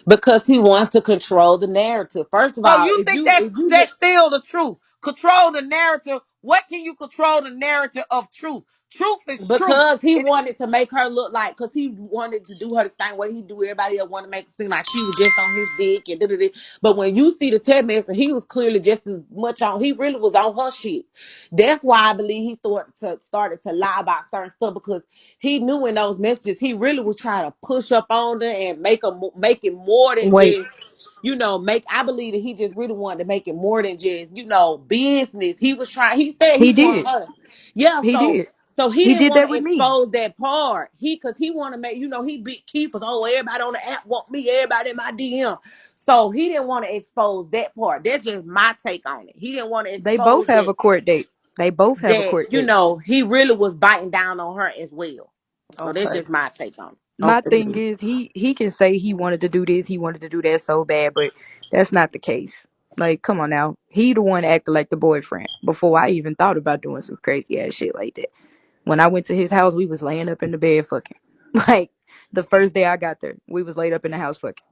Because he wants to control the narrative. First of So all, you if think you that's if you that's still the truth? Control the narrative. What can you control the narrative of truth? Truth is truth. because he And wanted to make her look like, because he wanted to do her the same way he do everybody else, want to make it seem like she was just on his dick and da-da-da. But when you see the text message, he was clearly just as much on. He really was on her shit. That's why I believe he started to lie about certain stuff, because he knew in those messages he really was trying to push up on her and make it more than Wait, just. Make, I believe that he just really wanted to make it more than just, business. He was trying, he said he he wanted did. her. Yeah, He so did. he He didn't did want that to with me. expose that part. Cause he want to make, he beat Keith was, oh, everybody on the app want me, everybody in my DM. So he didn't want to expose that part. That's just my take on it. He didn't want to They both expose have a court date. They both have a that, court date. he really was biting down on her as well. So that's okay. just my take on it. My thing Okay. is he can say he wanted to do this, he wanted to do that so bad, but that's not the case. Like, come on now. He the one acting like the boyfriend before I even thought about doing some crazy ass shit like that. When I went to his house, we was laying up in the bed fucking. Like the first day I got there, we was laid up in the house fucking.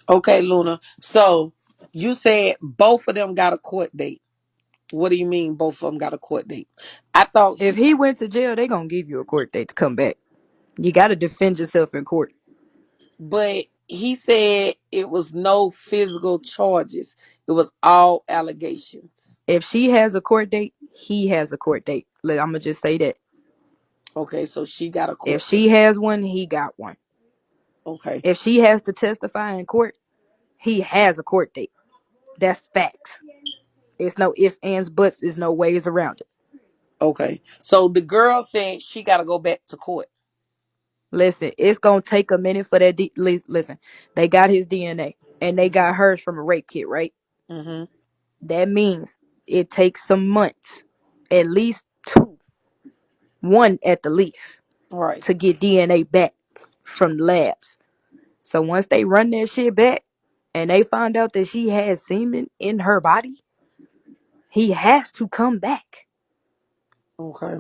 Okay, Luna. So you said both of them got a court date. What do you mean both of them got a court date? I thought If he went to jail, they gonna give you a court date to come back. You gotta defend yourself in court. but he said it was no physical charges. It was all allegations. If she has a court date, he has a court date. Like, I'm gonna just say that. Okay, so she got a If court date. she has one, he got one. Okay. If she has to testify in court, he has a court date. That's facts. It's no ifs, ands, buts. There's no ways around it. Okay. So the girl said she got to go back to court. Listen, it's gonna take a minute for that. Listen, they got his DNA and they got hers from a rape kit, right? Mm-hmm. That means it takes some months, at least two, one at the least, Right. to get DNA back from the labs. So once they run that shit back and they find out that she has semen in her body, he has to come back. Okay.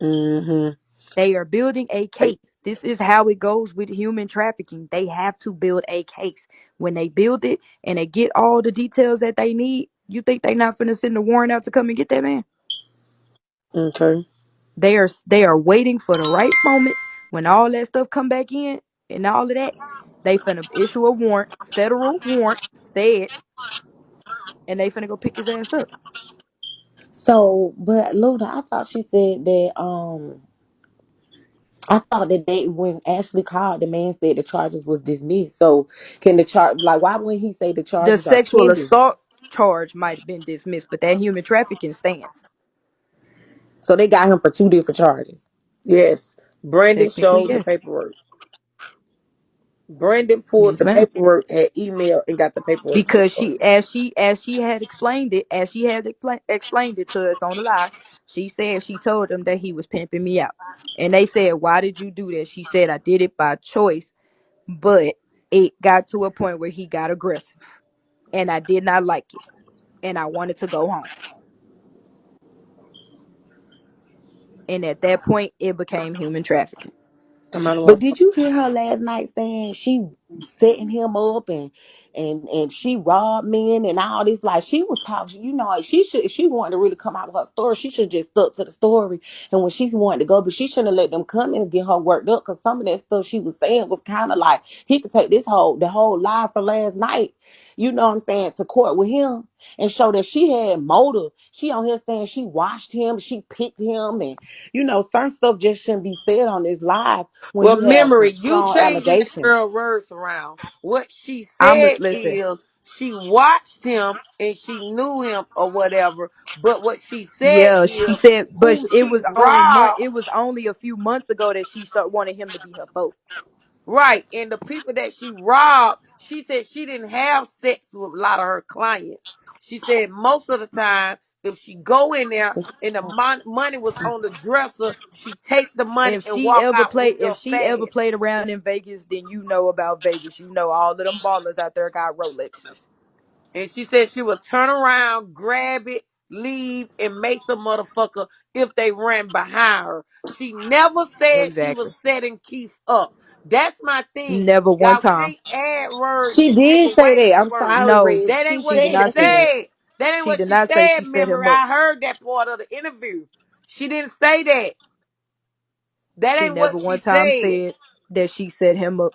Mm-hmm. They are building a case. This is how it goes with human trafficking. They have to build a case. When they build it and they get all the details that they need, you think they not finna send a warrant out to come and get that man? Okay. They are waiting for the right moment when all that stuff come back in and all of that. They finna issue a warrant, federal warrant, fed, and they finna go pick his ass up. So, but Luna, I thought she said that I thought that they, when Ashley called, the man said the charges was dismissed. So can the charge, like, why wouldn't he say the The charges are sexual pending? assault charge might have been dismissed, but that human trafficking stands. So they got him for two different charges. Yes. Brandon Technically, showed the yes. paperwork. Brandon pulled Yes, the ma'am. paperwork, had email, and got the paperwork from the Because she, charges. as she had explained it, explained it to us on the live, she said she told them that he was pimping me out, and they said, "Why did you do that?" She said, "I did it by choice, but it got to a point where he got aggressive, and I did not like it, and I wanted to go home, and at that point, it became human trafficking." I'm not But alone. did you hear her last night saying she setting him up, and she robbed men and all this. Like, she was talking, she should, if she wanted to really come out with her story, she should just stuck to the story. And when she wanted to go, but she shouldn't have let them come and get her worked up, because some of that stuff she was saying was kind of like, he could take the whole lie from last night, to court with him and show that she had motive. She on here saying she watched him, she picked him, and certain stuff just shouldn't be said on this live when Well, you have some memory, you strong changing that allegations. girl words around. What she I'm said listen. is she watched him and she knew him or whatever. But what she said Yeah, she is said, but who it she was only robbed. it was only a few months ago that she started wanting him to be her folk. Right. And the people that she robbed, she said she didn't have sex with a lot of her clients. She said most of the time, if she go in there and the money was on the dresser, she take the money and walk out If real she ever fast. played around in Vegas, then you know about Vegas. You know all of them ballers out there got Rolexes. And she said she would turn around, grab it, leave, and make some motherfucker if they ran behind her. She never said she was Exactly. setting Keith up. That's my thing. Never one Y'all time. can't add words She and take did say away that. the I'm words. sorry, No, Red. That She ain't she what did said she not that, say Red. that. said. That ain't She what did she not say said, she set him memory. up. I heard that part of the interview. She didn't say that. That She ain't what never she one time said. said that she set him up.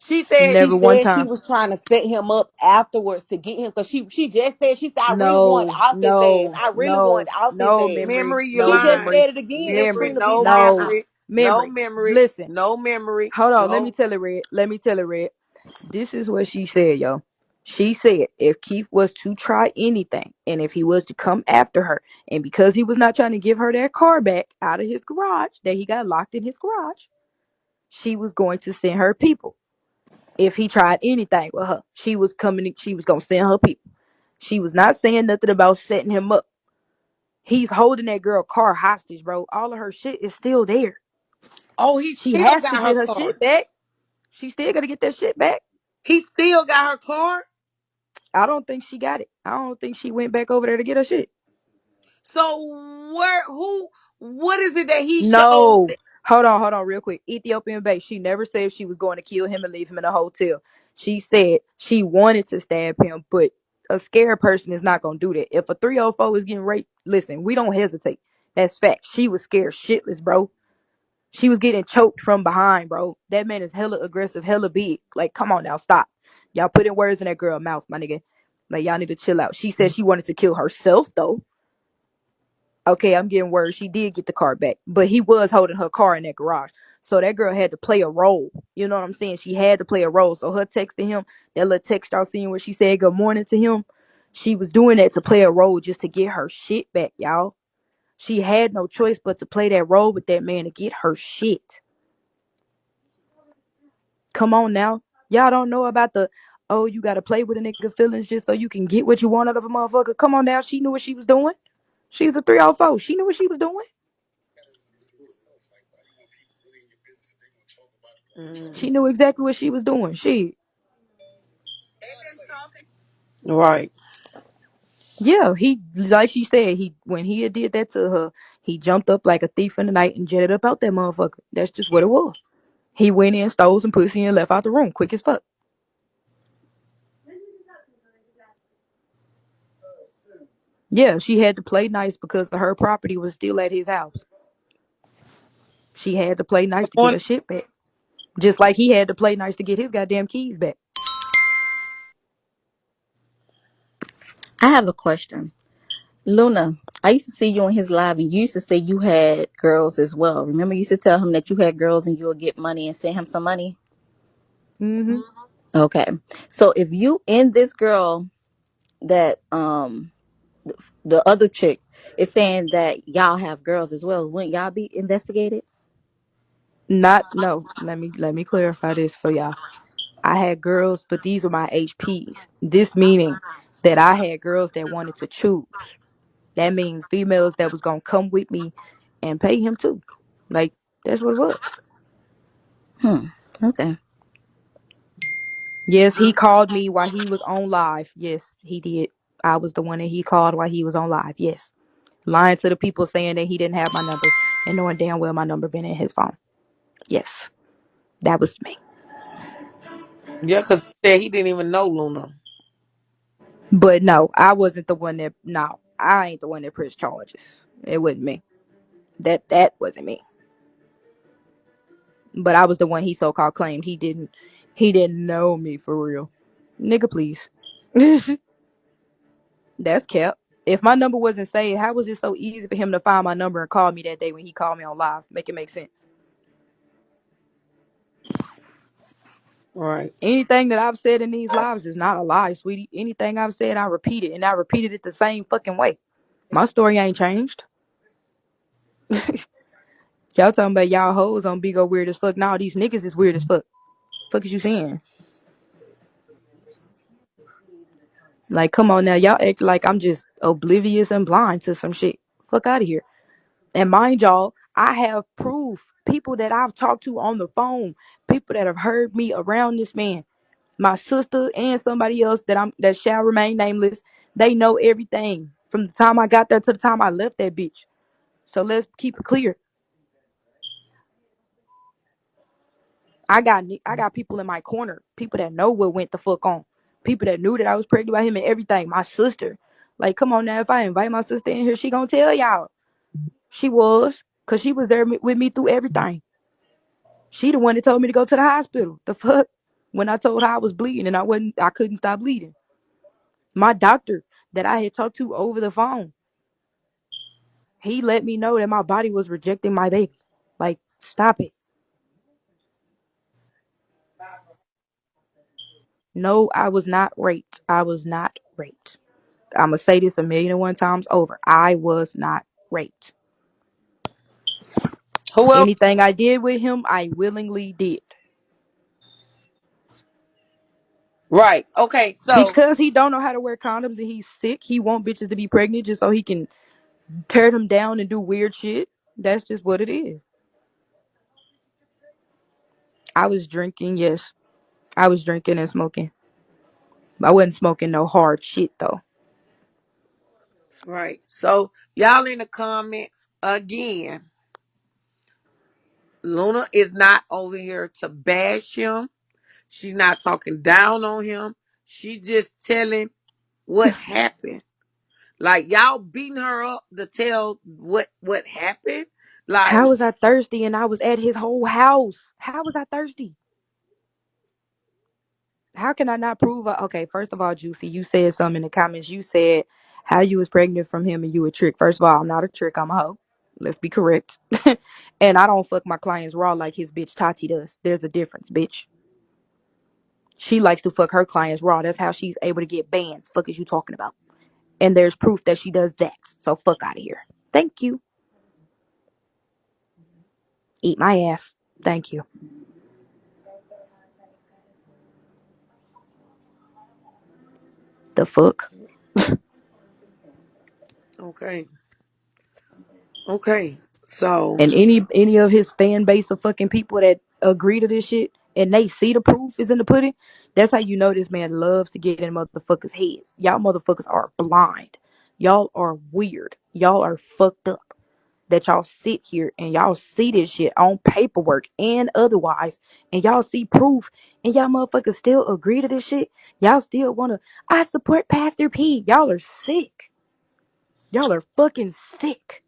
She said, She Never one said she time. was trying to set him up afterwards to get him, because she just said, she said, I really want No, off his ass. no, I really want no, off his no ass. memory. memory, you No She just lying. memory. said it again and Memory, Memory. Trina be no lying. No memory, no memory. memory, Listen. no memory, Hold on, let me no. tell it, Red. Let me tell it, Red. This is what she said, yo. She said if Keith was to try anything and if he was to come after her, and because he was not trying to give her that car back out of his garage, that he got locked in his garage, she was going to send her people. If he tried anything with her, she was gonna send her people. She was not saying nothing about setting him up. He's holding that girl car hostage, bro. All of her shit is still there. Oh, he She still has to got her get her car. shit back. She still gotta get that shit back. He still got her car. I don't think she got it. I don't think she went back over there to get her shit. So what is it that he showed? No. Hold on, real quick. Ethiopian base. She never said she was going to kill him and leave him in a hotel. She said she wanted to stab him, but a scared person is not gonna do that. If a 304 is getting raped, listen, we don't hesitate. That's fact. She was scared shitless, bro. She was getting choked from behind, bro. That man is hella aggressive, hella big. Like, come on now, stop. Y'all putting words in that girl's mouth, my nigga. Like, y'all need to chill out. She said she wanted to kill herself, though. Okay, I'm getting words. She did get the car back, but he was holding her car in that garage. So that girl had to play a role. You know what I'm saying? She had to play a role. So her texting him, that little text y'all seen where she said good morning to him, she was doing that to play a role just to get her shit back, y'all. She had no choice but to play that role with that man to get her shit. Come on now. Y'all don't know about the, oh, you got to play with a nigga feelings just so you can get what you want out of a motherfucker. Come on now. She knew what she was doing. She's a 304. She knew what she was doing. Mm, She knew exactly what she was doing. right. Yeah, he, like she said, he, when he had did that to her, he jumped up like a thief in the night and jetted up out that motherfucker. That's just what it was. He went in, stole some pussy, and left out the room quick as fuck. Yeah, she had to play nice because her property was still at his house. She had to play nice to get her shit back. Just like he had to play nice to get his goddamn keys back. I have a question. Luna, I used to see you on his live and you used to say you had girls as well. Remember you used to tell him that you had girls and you would get money and send him some money? Mm-hmm. Okay. So if you and this girl that the other chick is saying that y'all have girls as well, wouldn't y'all be investigated? Not, no. Let me clarify this for y'all. I had girls, but these are my HPs. This meaning that I had girls that wanted to choose. That means females that was gonna come with me and pay him too. Like, that's what it was. Hmm. Okay. Yes, he called me while he was on live. Yes, he did. I was the one that he called while he was on live. Yes. Lying to the people saying that he didn't have my number and knowing damn well my number been in his phone. Yes. That was me. Yeah, because he said he didn't even know Luna. But no, I wasn't the one that. No, I ain't the one that pressed charges. It wasn't me. That wasn't me. But I was the one he so called claimed he didn't. He didn't know me for real. Nigga, please. That's kept. If my number wasn't saved, how was it so easy for him to find my number and call me that day when he called me on live? Make it make sense. Right. Anything that I've said in these lives is not a lie, sweetie. Anything I've said, I repeat it, and I repeated it the same fucking way. My story ain't changed. Y'all talking about y'all hoes on Bigo weird as fuck. Nah, these niggas is weird as fuck. Fuck is you saying? Like, come on now, y'all act like I'm just oblivious and blind to some shit. Fuck out of here. And mind y'all, I have proof. People that I've talked to on the phone, people that have heard me around this man, my sister and somebody else that shall remain nameless. They know everything from the time I got there to the time I left that bitch. So let's keep it clear. I got people in my corner, people that know what went the fuck on, people that knew that I was pregnant by him and everything. My sister, like, come on now, if I invite my sister in here, she gonna tell y'all. She was, cause she was there with me through everything. She the one that told me to go to the hospital. The fuck? When I told her I was bleeding and I couldn't stop bleeding. My doctor that I had talked to over the phone, he let me know that my body was rejecting my baby. Like, stop it. No, I was not raped. I was not raped. I'm going to say this 1,000,001 times over. I was not raped. Who else? Anything I did with him, I willingly did. Right. Okay. So, Because he don't know how to wear condoms and he's sick, he want bitches to be pregnant just so he can tear them down and do weird shit. That's just what it is. I was drinking, yes. I was drinking and smoking. I wasn't smoking no hard shit though. right. So, y'all in the comments again. Luna is not over here to bash him. She's not talking down on him. She's just telling what happened. Like y'all beating her up to tell what happened. How Like, was I thirsty and I was at his whole house? How was I thirsty? How can I not prove? Okay, first of all, Juicy, you said something in the comments. You said how you was pregnant from him and you a trick. First of all, I'm not a trick. I'm a hoe. Let's be correct. And I don't fuck my clients raw like his bitch Tati does. There's a difference, bitch. She likes to fuck her clients raw. That's how she's able to get bands. Fuck is you talking about? And there's proof that she does that. So fuck out of here. Thank you. Eat my ass. Thank you. The fuck? okay, okay. So, And any of his fan base of fucking people that agree to this shit and they see the proof is in the pudding, that's how you know this man loves to get in motherfuckers' heads. Y'all motherfuckers are blind. Y'all are weird. Y'all are fucked up. That y'all sit here and y'all see this shit on paperwork and otherwise, and y'all see proof, and y'all motherfuckers still agree to this shit. Y'all still wanna, I support Pastor P. Y'all are sick. Y'all are fucking sick.